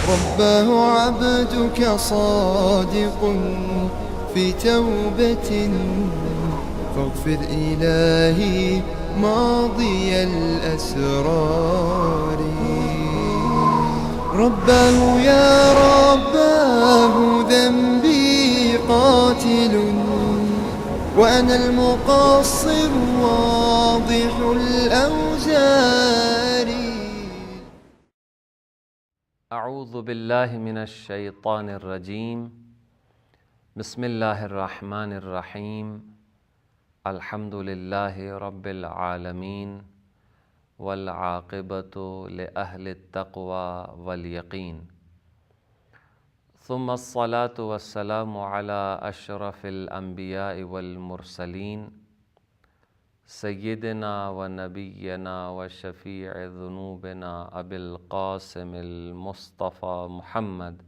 رباه عبدك صادق في توبة، فاغفر إلهي ماضي الأسرار. رباه يا رباه ذنبي قاتل، وأنا المقصر واضح الأوزار. اعوذ باللہ من الشیطان الرجیم، بسم اللہ الرحمن الرحیم، الحمد للہ رب العالمین، والعاقبۃ لأہل التقوی والیقین، ثم الصلاة والسلام علی اشرف الانبیاء والمرسلین، سیدنا و نبینا و شفیع ذنوبنا ابی القاسم المصطفى محمد،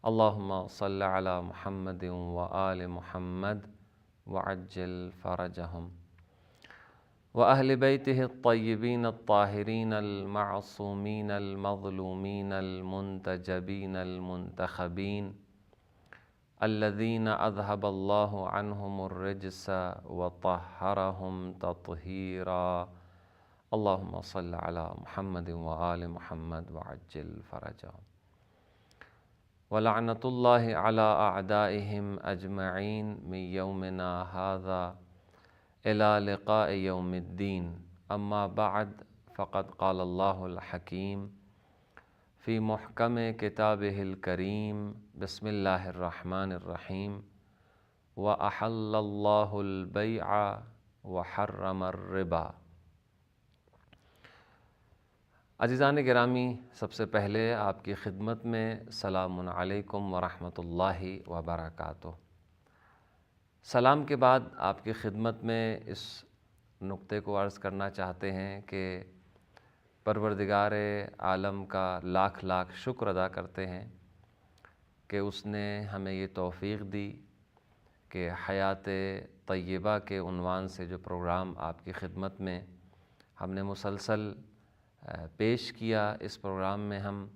اللہم صل علی محمد و آل محمد وعجل فرجہم، و اہل بیتہ الطیبین الطاہرین المعصومین المظلومین المنتجبین المنتخبین، الذین اذہب اللہ عنہم الرجس وطہرہم تطہیرا، اللہم صل علی محمد و آل محمد وعجل فرجہم، ولعنۃ اللہ علی اعدائہم اجمعین من یومنا ھذا الی لقاء یوم الدین، اما بعد فقد قال اللہ الحکیم فی محکم کتابہ الکریم، بسم اللہ الرحمن الرحیم، وَأَحَلَّ اللَّهُ الْبَيْعَ وَحَرَّمَ الرِّبَا۔ عزیزان گرامی، سب سے پہلے آپ کی خدمت میں سلام علیکم ورحمۃ اللہ وبرکاتہ۔ سلام کے بعد آپ کی خدمت میں اس نقطے کو عرض کرنا چاہتے ہیں کہ پروردگار عالم کا لاکھ لاکھ شکر ادا کرتے ہیں کہ اس نے ہمیں یہ توفیق دی کہ حیات طیبہ کے عنوان سے جو پروگرام آپ کی خدمت میں ہم نے مسلسل پیش کیا، اس پروگرام میں ہم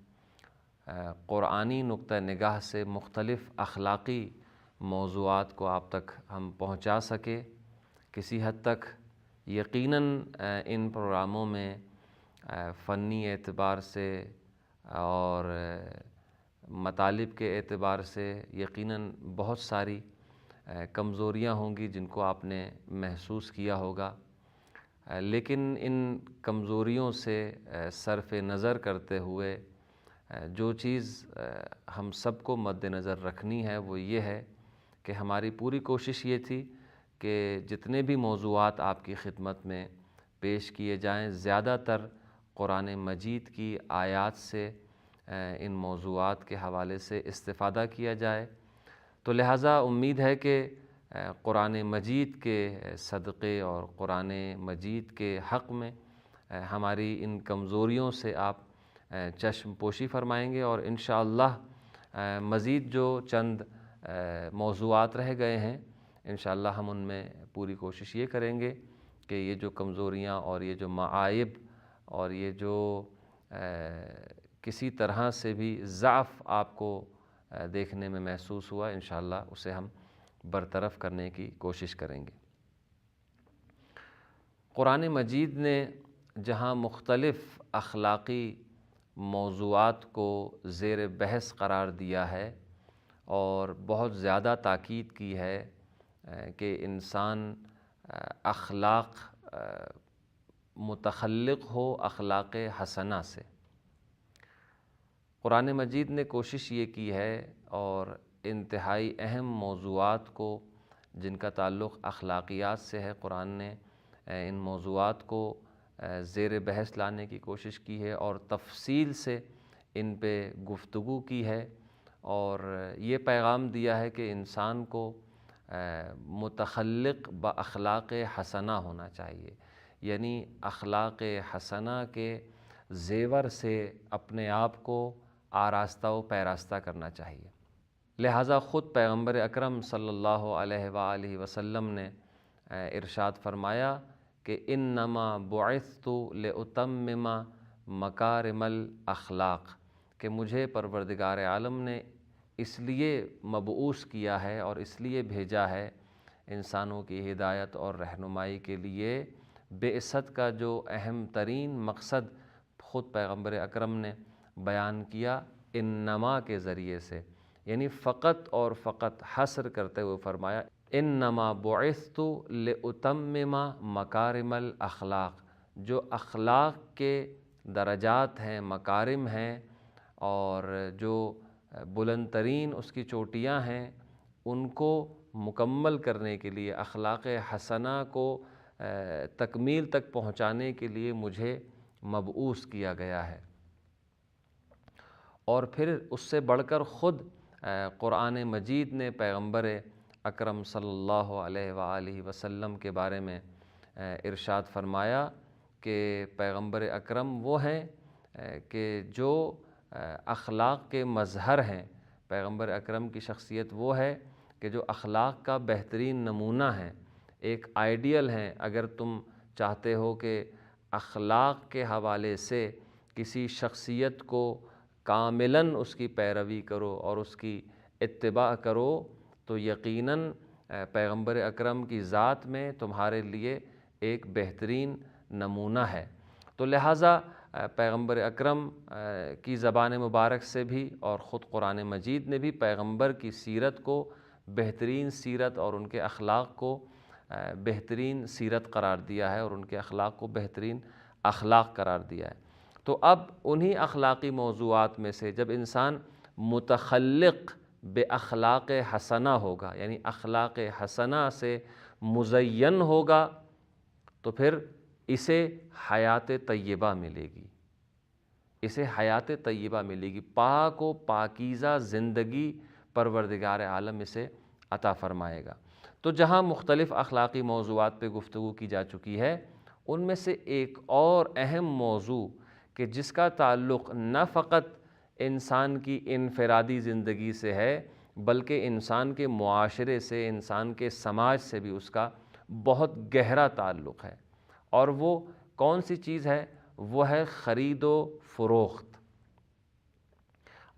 قرآنی نقطہ نگاہ سے مختلف اخلاقی موضوعات کو آپ تک ہم پہنچا سکے۔ کسی حد تک یقیناً ان پروگراموں میں فنی اعتبار سے اور مطالب کے اعتبار سے یقیناً بہت ساری کمزوریاں ہوں گی جن کو آپ نے محسوس کیا ہوگا، لیکن ان کمزوریوں سے صرف نظر کرتے ہوئے جو چیز ہم سب کو مد نظر رکھنی ہے وہ یہ ہے کہ ہماری پوری کوشش یہ تھی کہ جتنے بھی موضوعات آپ کی خدمت میں پیش کیے جائیں، زیادہ تر قرآن مجید کی آیات سے ان موضوعات کے حوالے سے استفادہ کیا جائے۔ تو لہٰذا امید ہے کہ قرآن مجید کے صدقے اور قرآن مجید کے حق میں ہماری ان کمزوریوں سے آپ چشم پوشی فرمائیں گے، اور انشاءاللہ مزید جو چند موضوعات رہ گئے ہیں انشاءاللہ ہم ان میں پوری کوشش یہ کریں گے کہ یہ جو کمزوریاں اور یہ جو معائب اور یہ جو کسی طرح سے بھی ضعف آپ کو دیکھنے میں محسوس ہوا، انشاءاللہ اسے ہم برطرف کرنے کی کوشش کریں گے۔ قرآن مجید نے جہاں مختلف اخلاقی موضوعات کو زیر بحث قرار دیا ہے اور بہت زیادہ تاکید کی ہے کہ انسان اخلاق متخلق ہو اخلاق حسنہ سے، قرآن مجید نے کوشش یہ کی ہے اور انتہائی اہم موضوعات کو جن کا تعلق اخلاقیات سے ہے، قرآن نے ان موضوعات کو زیر بحث لانے کی کوشش کی ہے اور تفصیل سے ان پہ گفتگو کی ہے، اور یہ پیغام دیا ہے کہ انسان کو متخلق باخلاق حسنہ ہونا چاہیے، یعنی اخلاق حسنہ کے زیور سے اپنے آپ کو آراستہ و پیراستہ کرنا چاہیے۔ لہٰذا خود پیغمبر اکرم صلی اللہ علیہ وآلہ وسلم نے ارشاد فرمایا کہ انما بعثت لاتمم مکارم الاخلاق، کہ مجھے پروردگار عالم نے اس لیے مبعوث کیا ہے اور اس لیے بھیجا ہے انسانوں کی ہدایت اور رہنمائی کے لیے۔ بعثت کا جو اہم ترین مقصد خود پیغمبر اکرم نے بیان کیا انما کے ذریعے سے، یعنی فقط اور فقط حصر کرتے ہوئے فرمایا انما بعثت لأتمم مکارم الاخلاق، جو اخلاق کے درجات ہیں، مکارم ہیں، اور جو بلند ترین اس کی چوٹیاں ہیں، ان کو مکمل کرنے کے لیے، اخلاق حسنہ کو تکمیل تک پہنچانے کے لیے مجھے مبعوث کیا گیا ہے۔ اور پھر اس سے بڑھ کر خود قرآن مجید نے پیغمبر اکرم صلی اللہ علیہ وآلہ وسلم کے بارے میں ارشاد فرمایا کہ پیغمبر اکرم وہ ہیں کہ جو اخلاق کے مظہر ہیں۔ پیغمبر اکرم کی شخصیت وہ ہے کہ جو اخلاق کا بہترین نمونہ ہے، ایک آئیڈیل ہیں۔ اگر تم چاہتے ہو کہ اخلاق کے حوالے سے کسی شخصیت کو کاملاً اس کی پیروی کرو اور اس کی اتباع کرو، تو یقیناً پیغمبر اکرم کی ذات میں تمہارے لیے ایک بہترین نمونہ ہے۔ تو لہٰذا پیغمبر اکرم کی زبان مبارک سے بھی اور خود قرآن مجید نے بھی پیغمبر کی سیرت کو بہترین سیرت اور ان کے اخلاق کو بہترین سیرت قرار دیا ہے، اور ان کے اخلاق کو بہترین اخلاق قرار دیا ہے۔ تو اب انہی اخلاقی موضوعات میں سے جب انسان متخلق بے اخلاق حسنہ ہوگا، یعنی اخلاق حسنہ سے مزین ہوگا، تو پھر اسے حیات طیبہ ملے گی، اسے حیات طیبہ ملے گی، پاک و پاکیزہ زندگی پروردگار عالم اسے عطا فرمائے گا۔ تو جہاں مختلف اخلاقی موضوعات پہ گفتگو کی جا چکی ہے، ان میں سے ایک اور اہم موضوع کہ جس کا تعلق نہ فقط انسان کی انفرادی زندگی سے ہے بلکہ انسان کے معاشرے سے، انسان کے سماج سے بھی اس کا بہت گہرا تعلق ہے، اور وہ کون سی چیز ہے؟ وہ ہے خرید و فروخت۔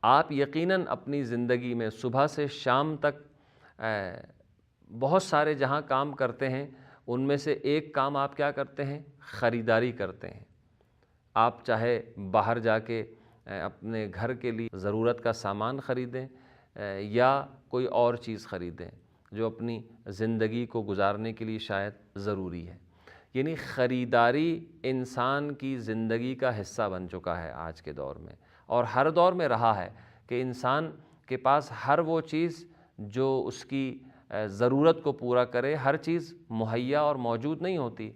آپ یقیناً اپنی زندگی میں صبح سے شام تک بہت سارے جہاں کام کرتے ہیں، ان میں سے ایک کام آپ کیا کرتے ہیں؟ خریداری کرتے ہیں۔ آپ چاہے باہر جا کے اپنے گھر کے لیے ضرورت کا سامان خریدیں یا کوئی اور چیز خریدیں جو اپنی زندگی کو گزارنے کے لیے شاید ضروری ہے، یعنی خریداری انسان کی زندگی کا حصہ بن چکا ہے آج کے دور میں، اور ہر دور میں رہا ہے کہ انسان کے پاس ہر وہ چیز جو اس کی ضرورت کو پورا کرے، ہر چیز مہیا اور موجود نہیں ہوتی،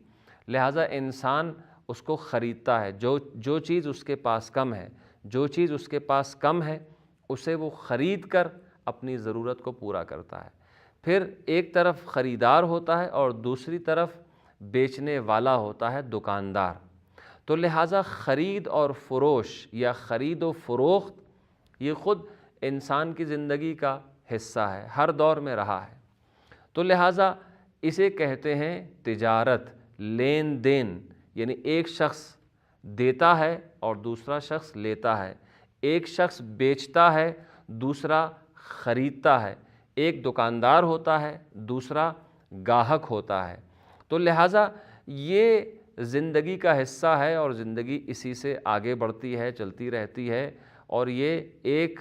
لہٰذا انسان اس کو خریدتا ہے۔ جو چیز اس کے پاس کم ہے، جو چیز اس کے پاس کم ہے، اسے وہ خرید کر اپنی ضرورت کو پورا کرتا ہے۔ پھر ایک طرف خریدار ہوتا ہے اور دوسری طرف بیچنے والا ہوتا ہے، دکاندار۔ تو لہٰذا خرید اور فروش یا خرید و فروخت یہ خود انسان کی زندگی کا حصہ ہے، ہر دور میں رہا ہے۔ تو لہٰذا اسے کہتے ہیں تجارت، لین دین، یعنی ایک شخص دیتا ہے اور دوسرا شخص لیتا ہے، ایک شخص بیچتا ہے، دوسرا خریدتا ہے، ایک دکاندار ہوتا ہے، دوسرا گاہک ہوتا ہے۔ تو لہٰذا یہ زندگی کا حصہ ہے اور زندگی اسی سے آگے بڑھتی ہے، چلتی رہتی ہے، اور یہ ایک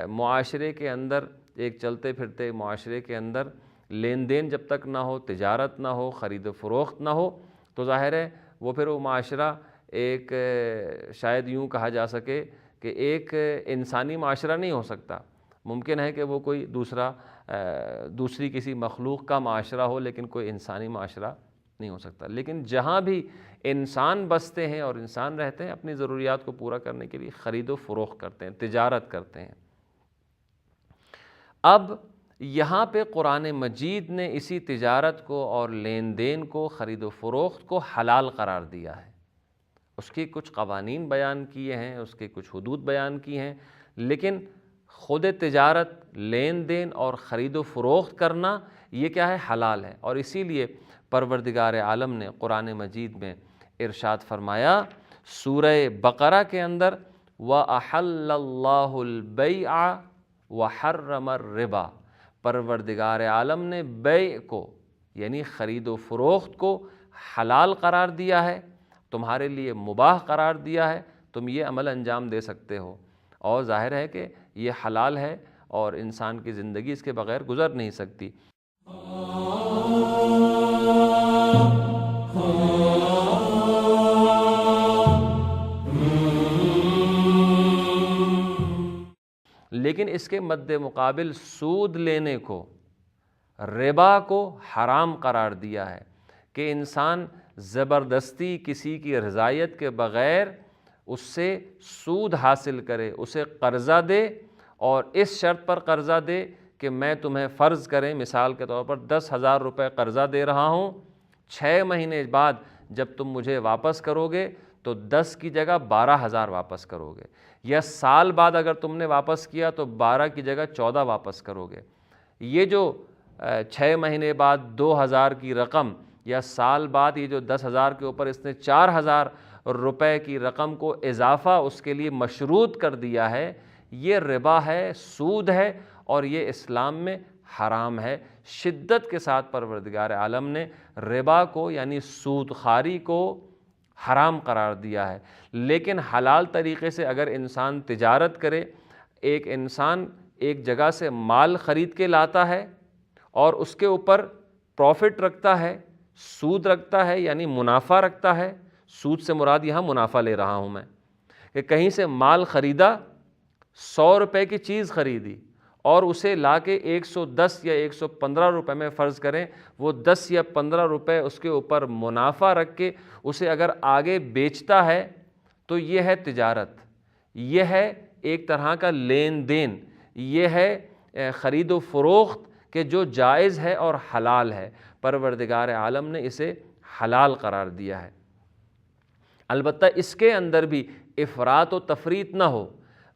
معاشرے کے اندر، ایک چلتے پھرتے معاشرے کے اندر لین دین جب تک نہ ہو، تجارت نہ ہو، خرید و فروخت نہ ہو، تو ظاہر ہے وہ پھر وہ معاشرہ ایک شاید یوں کہا جا سکے کہ ایک انسانی معاشرہ نہیں ہو سکتا۔ ممکن ہے کہ وہ کوئی دوسری کسی مخلوق کا معاشرہ ہو، لیکن کوئی انسانی معاشرہ نہیں ہو سکتا۔ لیکن جہاں بھی انسان بستے ہیں اور انسان رہتے ہیں، اپنی ضروریات کو پورا کرنے کے لیے خرید و فروخت کرتے ہیں، تجارت کرتے ہیں۔ اب یہاں پہ قرآن مجید نے اسی تجارت کو اور لین دین کو، خرید و فروخت کو حلال قرار دیا ہے۔ اس کی کچھ قوانین بیان کیے ہیں، اس کے کچھ حدود بیان کی ہیں، لیکن خود تجارت، لین دین اور خرید و فروخت کرنا یہ کیا ہے؟ حلال ہے۔ اور اسی لیے پروردگار عالم نے قرآن مجید میں ارشاد فرمایا، سورہ بقرہ کے اندر وَأَحَلَّ اللَّهُ الْبَيْعَ وَحَرَّمَ الرِّبَا، پروردگار عالم نے بیع کو یعنی خرید و فروخت کو حلال قرار دیا ہے، تمہارے لیے مباح قرار دیا ہے، تم یہ عمل انجام دے سکتے ہو، اور ظاہر ہے کہ یہ حلال ہے اور انسان کی زندگی اس کے بغیر گزر نہیں سکتی۔ لیکن اس کے مد مقابل سود لینے کو، ربا کو حرام قرار دیا ہے کہ انسان زبردستی کسی کی رضایت کے بغیر اس سے سود حاصل کرے، اسے قرضہ دے، اور اس شرط پر قرضہ دے کہ میں تمہیں فرض کریں مثال کے طور پر 10,000 روپے قرضہ دے رہا ہوں، 6 مہینے بعد جب تم مجھے واپس کرو گے تو 10 کی جگہ 12,000 واپس کرو گے، یا سال بعد اگر تم نے واپس کیا تو 12 کی جگہ 14 واپس کرو گے۔ یہ جو 6 مہینے بعد 2,000 کی رقم، یا سال بعد یہ جو 10,000 کے اوپر اس نے 4,000 روپے کی رقم کو اضافہ اس کے لیے مشروط کر دیا ہے، یہ ربا ہے، سود ہے، اور یہ اسلام میں حرام ہے۔ شدت کے ساتھ پروردگار عالم نے ربا کو یعنی سود خواری کو حرام قرار دیا ہے۔ لیکن حلال طریقے سے اگر انسان تجارت کرے، ایک انسان ایک جگہ سے مال خرید کے لاتا ہے اور اس کے اوپر پروفٹ رکھتا ہے، سود رکھتا ہے یعنی منافع رکھتا ہے، سود سے مراد یہاں منافع لے رہا ہوں میں، کہ کہیں سے مال خریدا، 100 روپے کی چیز خریدی اور اسے لا کے 110 یا 115 روپے میں فرض کریں، وہ 10 یا 15 روپے اس کے اوپر منافع رکھ کے اسے اگر آگے بیچتا ہے تو یہ ہے تجارت، یہ ہے ایک طرح کا لین دین، یہ ہے خرید و فروخت کہ جو جائز ہے اور حلال ہے۔ پروردگار عالم نے اسے حلال قرار دیا ہے۔ البتہ اس کے اندر بھی افراط و تفریط نہ ہو،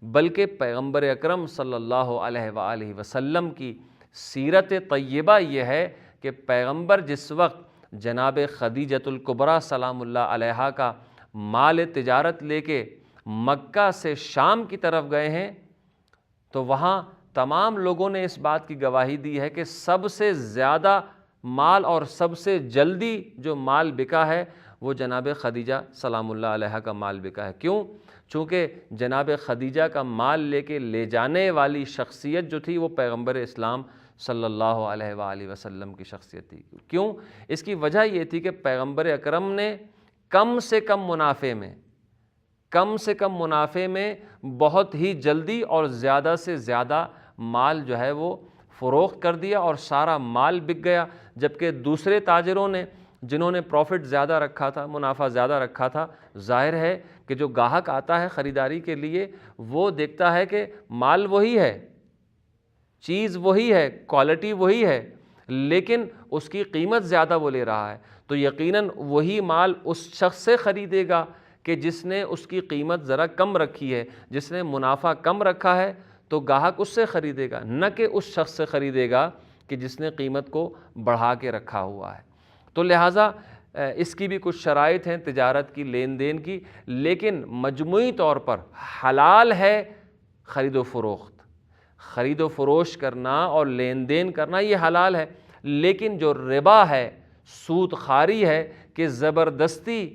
بلکہ پیغمبر اکرم صلی اللہ علیہ وآلہ وسلم کی سیرت طیبہ یہ ہے کہ پیغمبر جس وقت جناب خدیجۃ الکبریٰ سلام اللہ علیہا کا مال تجارت لے کے مکہ سے شام کی طرف گئے ہیں تو وہاں تمام لوگوں نے اس بات کی گواہی دی ہے کہ سب سے زیادہ مال اور سب سے جلدی جو مال بکا ہے وہ جناب خدیجہ سلام اللہ علیہا کا مال بکا ہے۔ کیوں؟ چونکہ جناب خدیجہ کا مال لے کے لے جانے والی شخصیت جو تھی وہ پیغمبر اسلام صلی اللہ علیہ وآلہ وسلم کی شخصیت تھی۔ کیوں؟ اس کی وجہ یہ تھی کہ پیغمبر اکرم نے کم سے کم منافع میں بہت ہی جلدی اور زیادہ سے زیادہ مال جو ہے وہ فروخت کر دیا اور سارا مال بک گیا، جبکہ دوسرے تاجروں نے جنہوں نے پروفٹ زیادہ رکھا تھا، منافع زیادہ رکھا تھا، ظاہر ہے کہ جو گاہک آتا ہے خریداری کے لیے وہ دیکھتا ہے کہ مال وہی ہے، چیز وہی ہے، کوالٹی وہی ہے، لیکن اس کی قیمت زیادہ وہ لے رہا ہے، تو یقیناً وہی مال اس شخص سے خریدے گا کہ جس نے اس کی قیمت ذرا کم رکھی ہے، جس نے منافع کم رکھا ہے، تو گاہک اس سے خریدے گا، نہ کہ اس شخص سے خریدے گا کہ جس نے قیمت کو بڑھا کے رکھا ہوا ہے۔ تو لہٰذا اس کی بھی کچھ شرائط ہیں تجارت کی، لین دین کی، لیکن مجموعی طور پر حلال ہے خرید و فروخت کرنا اور لین دین کرنا، یہ حلال ہے۔ لیکن جو ربا ہے، سود خواری ہے کہ زبردستی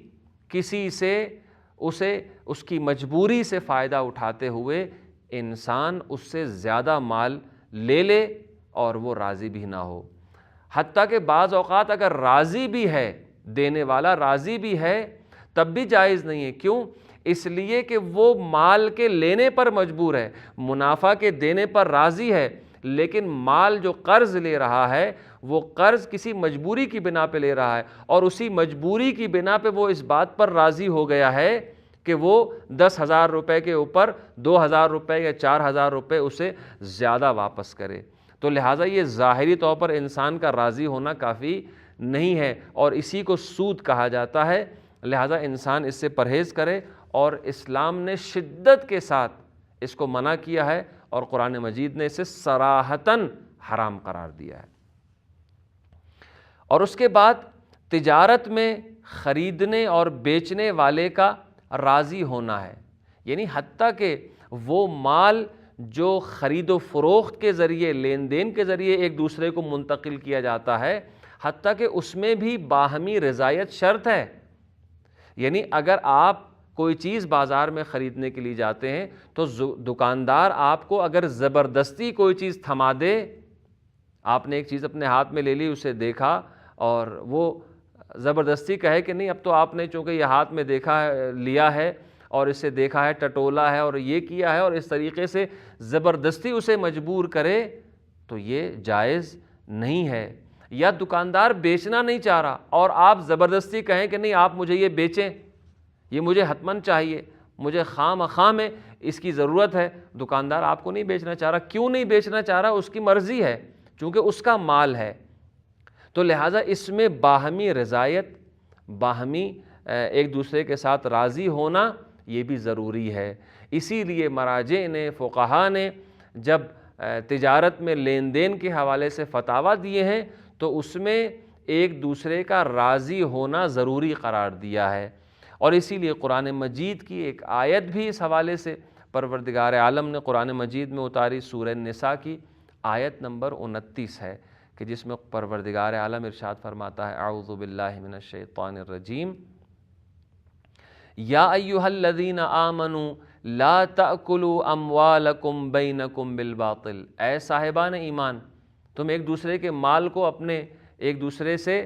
کسی سے اس کی مجبوری سے فائدہ اٹھاتے ہوئے انسان اس سے زیادہ مال لے لے اور وہ راضی بھی نہ ہو، حتیٰ کہ بعض اوقات اگر راضی بھی ہے، دینے والا راضی بھی ہے، تب بھی جائز نہیں ہے۔ کیوں؟ اس لیے کہ وہ مال کے لینے پر مجبور ہے، منافع کے دینے پر راضی ہے، لیکن مال جو قرض لے رہا ہے وہ قرض کسی مجبوری کی بنا پہ لے رہا ہے، اور اسی مجبوری کی بنا پہ وہ اس بات پر راضی ہو گیا ہے کہ وہ 10,000 روپے کے اوپر 2,000 روپے یا 4,000 روپے اسے زیادہ واپس کرے۔ تو لہٰذا یہ ظاہری طور پر انسان کا راضی ہونا کافی نہیں ہے، اور اسی کو سود کہا جاتا ہے۔ لہٰذا انسان اس سے پرہیز کرے، اور اسلام نے شدت کے ساتھ اس کو منع کیا ہے، اور قرآن مجید نے اسے صراحتاً حرام قرار دیا ہے۔ اور اس کے بعد تجارت میں خریدنے اور بیچنے والے کا راضی ہونا ہے، یعنی حتیٰ کہ وہ مال جو خرید و فروخت کے ذریعے، لین دین کے ذریعے ایک دوسرے کو منتقل کیا جاتا ہے، حتیٰ کہ اس میں بھی باہمی رضایت شرط ہے۔ یعنی اگر آپ کوئی چیز بازار میں خریدنے کے لیے جاتے ہیں تو دکاندار آپ کو اگر زبردستی کوئی چیز تھما دے، آپ نے ایک چیز اپنے ہاتھ میں لے لی، اسے دیکھا اور وہ زبردستی کہے کہ نہیں اب تو آپ نے چونکہ یہ ہاتھ میں دیکھا ہے، لیا ہے اور اسے دیکھا ہے، ٹٹولا ہے اور یہ کیا ہے، اور اس طریقے سے زبردستی اسے مجبور کرے، تو یہ جائز نہیں ہے۔ یا دکاندار بیچنا نہیں چاہ رہا اور آپ زبردستی کہیں کہ نہیں آپ مجھے یہ بیچیں، یہ مجھے حتماً چاہیے، مجھے خواہ میں اس کی ضرورت ہے۔ دکاندار آپ کو نہیں بیچنا چاہ رہا، کیوں نہیں بیچنا چاہ رہا؟ اس کی مرضی ہے، چونکہ اس کا مال ہے۔ تو لہٰذا اس میں باہمی رضایت، باہمی ایک دوسرے کے ساتھ راضی ہونا یہ بھی ضروری ہے۔ اسی لیے مراجع نے، فقہا نے جب تجارت میں لین دین کے حوالے سے فتاویٰ دیے ہیں تو اس میں ایک دوسرے کا راضی ہونا ضروری قرار دیا ہے۔ اور اسی لیے قرآن مجید کی ایک آیت بھی اس حوالے سے پروردگار عالم نے قرآن مجید میں اتاری، سورہ النساء کی آیت نمبر 29 ہے، کہ جس میں پروردگار عالم ارشاد فرماتا ہے، اعوذ باللہ من الشیطان الرجیم، یا ایہا الذین آمنوا لا تأکلوا اموالکم بینکم بالباطل، اے صاحبان ایمان، تم ایک دوسرے کے مال کو اپنے ایک دوسرے سے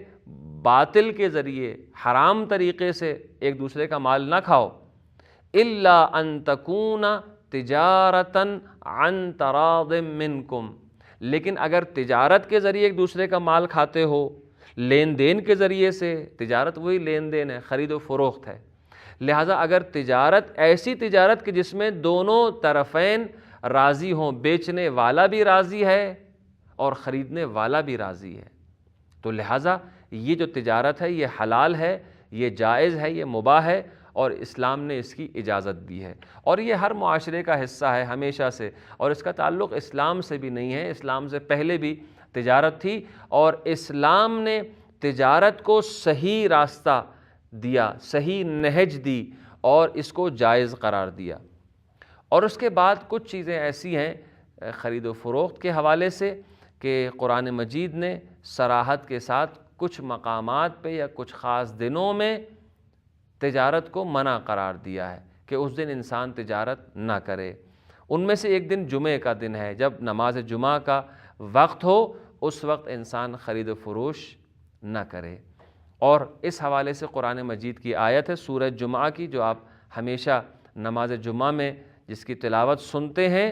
باطل کے ذریعے، حرام طریقے سے ایک دوسرے کا مال نہ کھاؤ، الا ان تکون تجارتا عن تراض منکم، لیکن اگر تجارت کے ذریعے ایک دوسرے کا مال کھاتے ہو، لین دین کے ذریعے سے، تجارت وہی لین دین ہے، خرید و فروخت ہے، لہٰذا اگر تجارت ایسی تجارت کہ جس میں دونوں طرفین راضی ہوں، بیچنے والا بھی راضی ہے اور خریدنے والا بھی راضی ہے، تو لہٰذا یہ جو تجارت ہے یہ حلال ہے، یہ جائز ہے، یہ مباح ہے، اور اسلام نے اس کی اجازت دی ہے۔ اور یہ ہر معاشرے کا حصہ ہے ہمیشہ سے، اور اس کا تعلق اسلام سے بھی نہیں ہے، اسلام سے پہلے بھی تجارت تھی، اور اسلام نے تجارت کو صحیح راستہ دیا، صحیح نہج دی اور اس کو جائز قرار دیا۔ اور اس کے بعد کچھ چیزیں ایسی ہیں خرید و فروخت کے حوالے سے کہ قرآن مجید نے صراحت کے ساتھ کچھ مقامات پہ یا کچھ خاص دنوں میں تجارت کو منع قرار دیا ہے کہ اس دن انسان تجارت نہ کرے۔ ان میں سے ایک دن جمعے کا دن ہے، جب نماز جمعہ کا وقت ہو اس وقت انسان خرید و فروش نہ کرے۔ اور اس حوالے سے قرآن مجید کی آیت ہے سورہ جمعہ کی، جو آپ ہمیشہ نماز جمعہ میں جس کی تلاوت سنتے ہیں،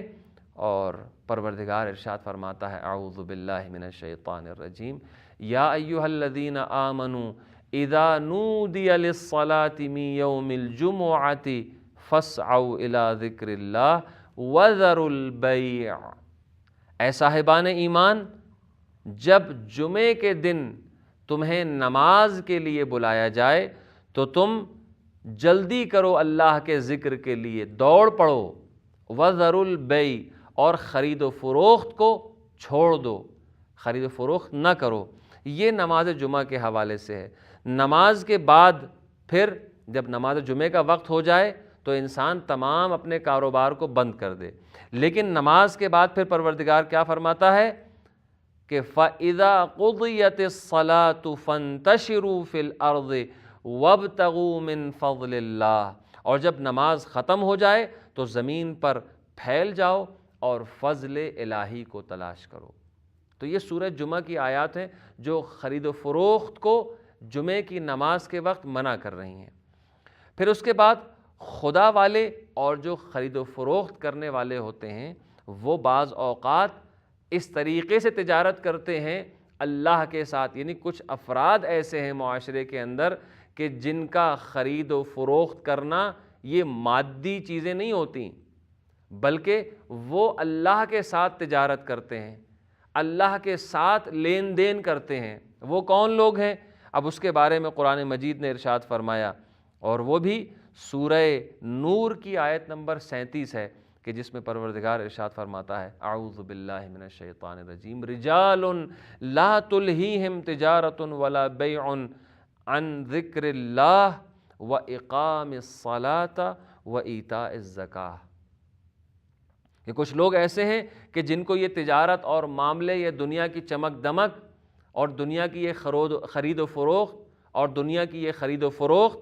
اور پروردگار ارشاد فرماتا ہے، اعوذ باللہ من الشیطان الرجیم، یا ایہا الذین آمنوا اذا نودی للصلاة من یوم الجمعۃ فاسعوا الی ذکر اللہ وذروا البیع، اے صاحبان ایمان، جب جمعے کے دن تمہیں نماز کے لیے بلایا جائے تو تم جلدی کرو اللہ کے ذکر کے لیے، دوڑ پڑو، وذروا البیع، اور خرید و فروخت کو چھوڑ دو، خرید و فروخت نہ کرو۔ یہ نماز جمعہ کے حوالے سے ہے۔ نماز کے بعد پھر جب نماز جمعہ کا وقت ہو جائے تو انسان تمام اپنے کاروبار کو بند کر دے، لیکن نماز کے بعد پھر پروردگار کیا فرماتا ہے کہ فَإِذَا قُضِيَتِ الصَّلَاةُ فَانْتَشِرُوا فِي الْأَرْضِ وَابْتَغُوا مِنْ فَضْلِ اللَّهِ، اور جب نماز ختم ہو جائے تو زمین پر پھیل جاؤ اور فضل الہی کو تلاش کرو۔ تو یہ سورہ جمعہ کی آیات ہیں جو خرید و فروخت کو جمعے کی نماز کے وقت منع کر رہی ہیں۔ پھر اس کے بعد خدا والے اور جو خرید و فروخت کرنے والے ہوتے ہیں وہ بعض اوقات اس طریقے سے تجارت کرتے ہیں اللہ کے ساتھ، یعنی کچھ افراد ایسے ہیں معاشرے کے اندر کہ جن کا خرید و فروخت کرنا یہ مادی چیزیں نہیں ہوتی، بلکہ وہ اللہ کے ساتھ تجارت کرتے ہیں، اللہ کے ساتھ لین دین کرتے ہیں۔ وہ کون لوگ ہیں؟ اب اس کے بارے میں قرآن مجید نے ارشاد فرمایا، اور وہ بھی سورہ نور کی آیت نمبر 37 ہے، کہ جس میں پروردگار ارشاد فرماتا ہے، اعوذ باللہ من الشیطان الرجیم، رجال لا تلہیہم تجارت ولا بیع عن ذکر اللہ وَإِقَامِ الصَّلَاةَ وَإِيتَاءِ الزَّكَاةِ۔ کہ کچھ لوگ ایسے ہیں کہ جن کو یہ تجارت اور معاملے، یہ دنیا کی چمک دمک اور دنیا کی یہ خرید و فروخت اور دنیا کی یہ خرید و فروخت،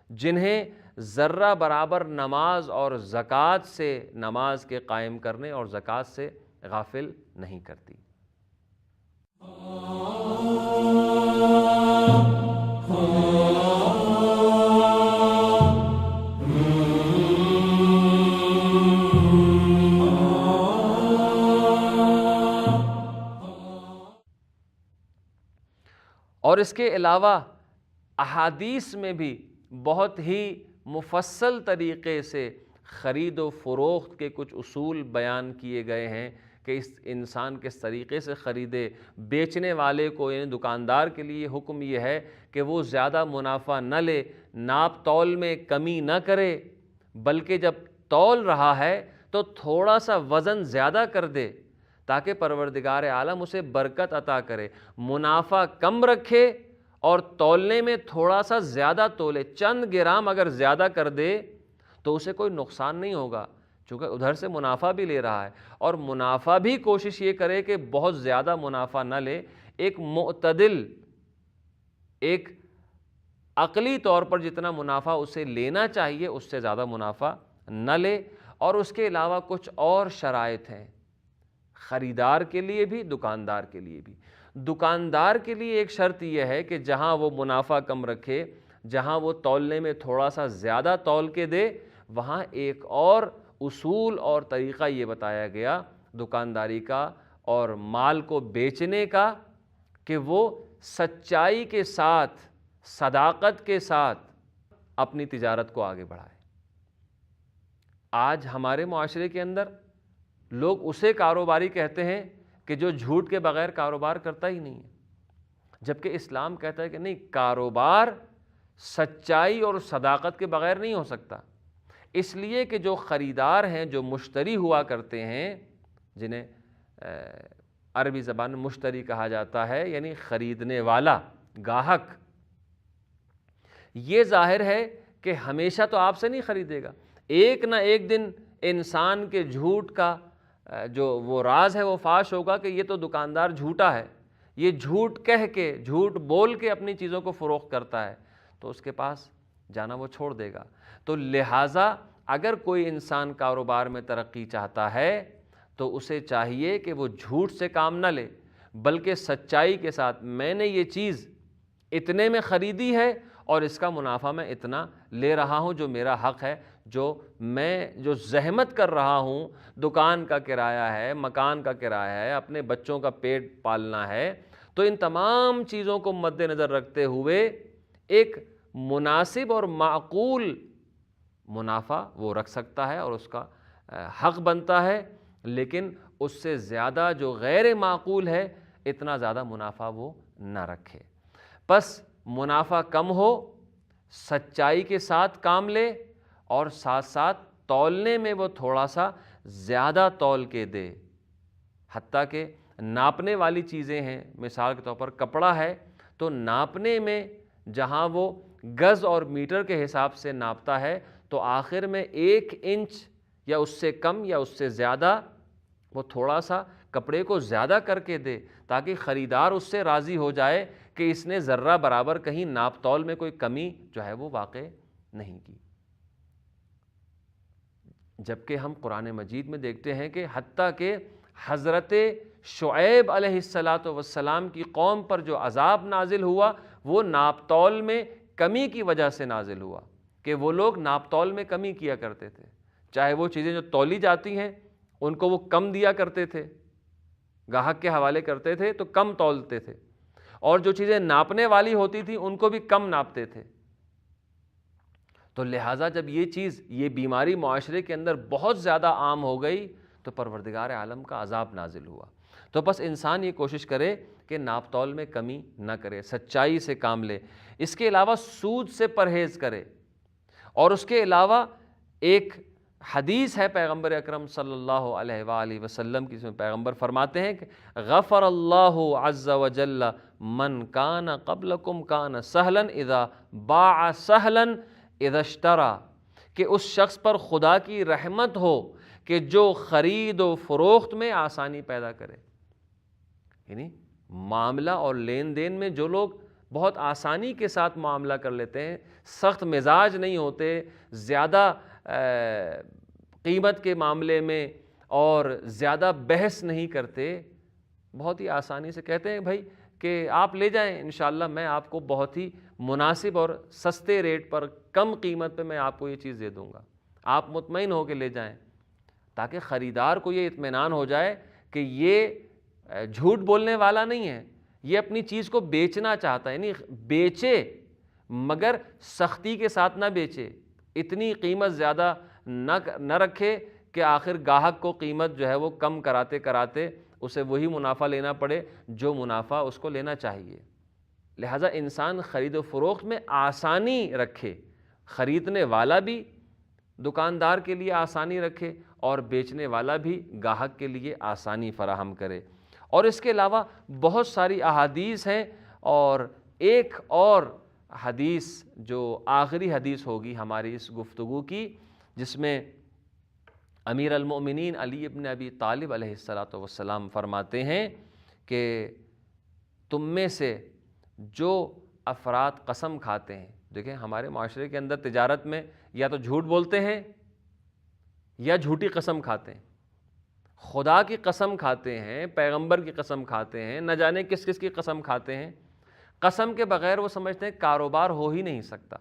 جنہیں ذرہ برابر نماز اور زکوٰۃ سے، نماز کے قائم کرنے اور زکوٰۃ سے غافل نہیں کرتی۔ اور اس کے علاوہ احادیث میں بھی بہت ہی مفصل طریقے سے خرید و فروخت کے کچھ اصول بیان کیے گئے ہیں کہ اس انسان کس طریقے سے خریدے۔ بیچنے والے کو، یعنی دکاندار کے لیے حکم یہ ہے کہ وہ زیادہ منافع نہ لے، ناپ تول میں کمی نہ کرے، بلکہ جب تول رہا ہے تو تھوڑا سا وزن زیادہ کر دے تاکہ پروردگار عالم اسے برکت عطا کرے۔ منافع کم رکھے اور تولنے میں تھوڑا سا زیادہ تولے، چند گرام اگر زیادہ کر دے تو اسے کوئی نقصان نہیں ہوگا، چونکہ ادھر سے منافع بھی لے رہا ہے۔ اور منافع بھی کوشش یہ کرے کہ بہت زیادہ منافع نہ لے، ایک معتدل، ایک عقلی طور پر جتنا منافع اسے لینا چاہیے اس سے زیادہ منافع نہ لے۔ اور اس کے علاوہ کچھ اور شرائط ہیں خریدار کے لیے بھی، دکاندار کے لیے بھی۔ دکاندار کے لیے ایک شرط یہ ہے کہ جہاں وہ منافع کم رکھے، جہاں وہ تولنے میں تھوڑا سا زیادہ تول کے دے، وہاں ایک اور اصول اور طریقہ یہ بتایا گیا دکانداری کا اور مال کو بیچنے کا کہ وہ سچائی کے ساتھ، صداقت کے ساتھ اپنی تجارت کو آگے بڑھائے۔ آج ہمارے معاشرے کے اندر لوگ اسے کاروباری کہتے ہیں کہ جو جھوٹ کے بغیر کاروبار کرتا ہی نہیں ہے، جبکہ اسلام کہتا ہے کہ نہیں، کاروبار سچائی اور صداقت کے بغیر نہیں ہو سکتا۔ اس لیے کہ جو خریدار ہیں، جو مشتری ہوا کرتے ہیں، جنہیں عربی زبان میں مشتری کہا جاتا ہے، یعنی خریدنے والا، گاہک، یہ ظاہر ہے کہ ہمیشہ تو آپ سے نہیں خریدے گا، ایک نہ ایک دن انسان کے جھوٹ کا جو وہ راز ہے وہ فاش ہوگا کہ یہ تو دکاندار جھوٹا ہے، یہ جھوٹ کہہ کے، جھوٹ بول کے اپنی چیزوں کو فروخت کرتا ہے، تو اس کے پاس جانا وہ چھوڑ دے گا۔ تو لہٰذا اگر کوئی انسان کاروبار میں ترقی چاہتا ہے تو اسے چاہیے کہ وہ جھوٹ سے کام نہ لے، بلکہ سچائی کے ساتھ، میں نے یہ چیز اتنے میں خریدی ہے اور اس کا منافع میں اتنا لے رہا ہوں، جو میرا حق ہے، جو زحمت کر رہا ہوں، دکان کا کرایہ ہے، مکان کا کرایہ ہے، اپنے بچوں کا پیٹ پالنا ہے، تو ان تمام چیزوں کو مد نظر رکھتے ہوئے ایک مناسب اور معقول منافع وہ رکھ سکتا ہے اور اس کا حق بنتا ہے، لیکن اس سے زیادہ جو غیر معقول ہے، اتنا زیادہ منافع وہ نہ رکھے۔ پس منافع کم ہو، سچائی کے ساتھ کام لے، اور ساتھ ساتھ تولنے میں وہ تھوڑا سا زیادہ تول کے دے، حتیٰ کہ ناپنے والی چیزیں ہیں، مثال کے طور پر کپڑا ہے تو ناپنے میں جہاں وہ گز اور میٹر کے حساب سے ناپتا ہے تو آخر میں 1 انچ یا اس سے کم یا اس سے زیادہ وہ تھوڑا سا کپڑے کو زیادہ کر کے دے، تاکہ خریدار اس سے راضی ہو جائے کہ اس نے ذرہ برابر کہیں ناپ تول میں کوئی کمی جو ہے وہ واقع نہیں کی۔ جبکہ ہم قرآن مجید میں دیکھتے ہیں کہ حتیٰ کہ حضرت شعیب علیہ السلام کی قوم پر جو عذاب نازل ہوا وہ ناپ تول میں کمی کی وجہ سے نازل ہوا، کہ وہ لوگ ناپ تول میں کمی کیا کرتے تھے، چاہے وہ چیزیں جو تولی جاتی ہیں ان کو وہ کم دیا کرتے تھے، گاہک کے حوالے کرتے تھے تو کم تولتے تھے، اور جو چیزیں ناپنے والی ہوتی تھیں ان کو بھی کم ناپتے تھے۔ تو لہٰذا جب یہ چیز، یہ بیماری معاشرے کے اندر بہت زیادہ عام ہو گئی تو پروردگار عالم کا عذاب نازل ہوا۔ تو بس انسان یہ کوشش کرے کہ ناپ تول میں کمی نہ کرے، سچائی سے کام لے، اس کے علاوہ سود سے پرہیز کرے۔ اور اس کے علاوہ ایک حدیث ہے پیغمبر اکرم صلی اللہ علیہ وآلہ وسلم کی، اس میں پیغمبر فرماتے ہیں کہ غفر اللہ عز وجل من کان قبلکم کان سہلا اذا باع سہلا اذا اشترا، کہ اس شخص پر خدا کی رحمت ہو کہ جو خرید و فروخت میں آسانی پیدا کرے. یعنی معاملہ اور لین دین میں جو لوگ بہت آسانی کے ساتھ معاملہ کر لیتے ہیں، سخت مزاج نہیں ہوتے، زیادہ قیمت کے معاملے میں اور زیادہ بحث نہیں کرتے، بہت ہی آسانی سے کہتے ہیں بھائی کہ آپ لے جائیں انشاءاللہ، میں آپ کو بہت ہی مناسب اور سستے ریٹ پر، کم قیمت پہ میں آپ کو یہ چیز دے دوں گا، آپ مطمئن ہو کے لے جائیں، تاکہ خریدار کو یہ اطمینان ہو جائے کہ یہ جھوٹ بولنے والا نہیں ہے، یہ اپنی چیز کو بیچنا چاہتا ہے. یعنی بیچے مگر سختی کے ساتھ نہ بیچے، اتنی قیمت زیادہ نہ رکھے کہ آخر گاہک کو قیمت جو ہے وہ کم کراتے کراتے اسے وہی منافع لینا پڑے جو منافع اس کو لینا چاہیے. لہٰذا انسان خرید و فروخت میں آسانی رکھے، خریدنے والا بھی دکاندار کے لیے آسانی رکھے اور بیچنے والا بھی گاہک کے لیے آسانی فراہم کرے. اور اس کے علاوہ بہت ساری احادیث ہیں، اور ایک اور حدیث جو آخری حدیث ہوگی ہماری اس گفتگو کی، جس میں امیر المؤمنین علی ابن ابی طالب علیہ السلام فرماتے ہیں کہ تم میں سے جو افراد قسم کھاتے ہیں، دیکھیں ہمارے معاشرے کے اندر تجارت میں یا تو جھوٹ بولتے ہیں یا جھوٹی قسم کھاتے ہیں، خدا کی قسم کھاتے ہیں، پیغمبر کی قسم کھاتے ہیں، نہ جانے کس کس کی قسم کھاتے ہیں، قسم کے بغیر وہ سمجھتے ہیں کاروبار ہو ہی نہیں سکتا.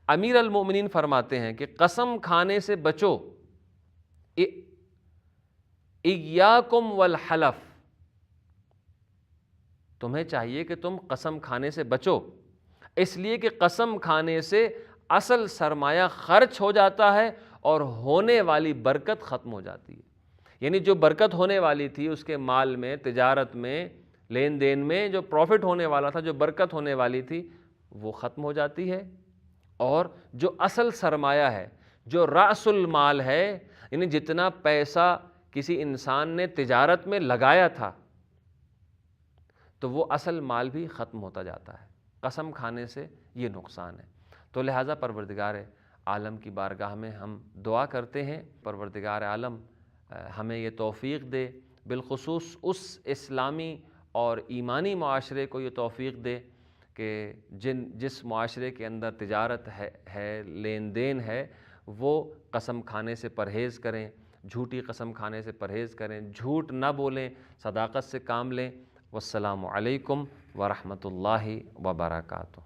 امیر المؤمنین فرماتے ہیں کہ قسم کھانے سے بچو، ایاکم والحلف، تمہیں چاہیے کہ تم قسم کھانے سے بچو، اس لیے کہ قسم کھانے سے اصل سرمایہ خرچ ہو جاتا ہے اور ہونے والی برکت ختم ہو جاتی ہے. یعنی جو برکت ہونے والی تھی اس کے مال میں، تجارت میں، لین دین میں، جو پروفٹ ہونے والا تھا، جو برکت ہونے والی تھی، وہ ختم ہو جاتی ہے. اور جو اصل سرمایہ ہے، جو رأس المال ہے، یعنی جتنا پیسہ کسی انسان نے تجارت میں لگایا تھا، تو وہ اصل مال بھی ختم ہوتا جاتا ہے. قسم کھانے سے یہ نقصان ہے. تو لہٰذا پروردگار عالم کی بارگاہ میں ہم دعا کرتے ہیں، پروردگار عالم ہمیں یہ توفیق دے، بالخصوص اس اسلامی اور ایمانی معاشرے کو یہ توفیق دے کہ جس معاشرے کے اندر تجارت ہے، لین دین ہے، وہ قسم کھانے سے پرہیز کریں، جھوٹی قسم کھانے سے پرہیز کریں، جھوٹ نہ بولیں، صداقت سے کام لیں. والسلام علیکم ورحمۃ اللہ وبرکاتہ.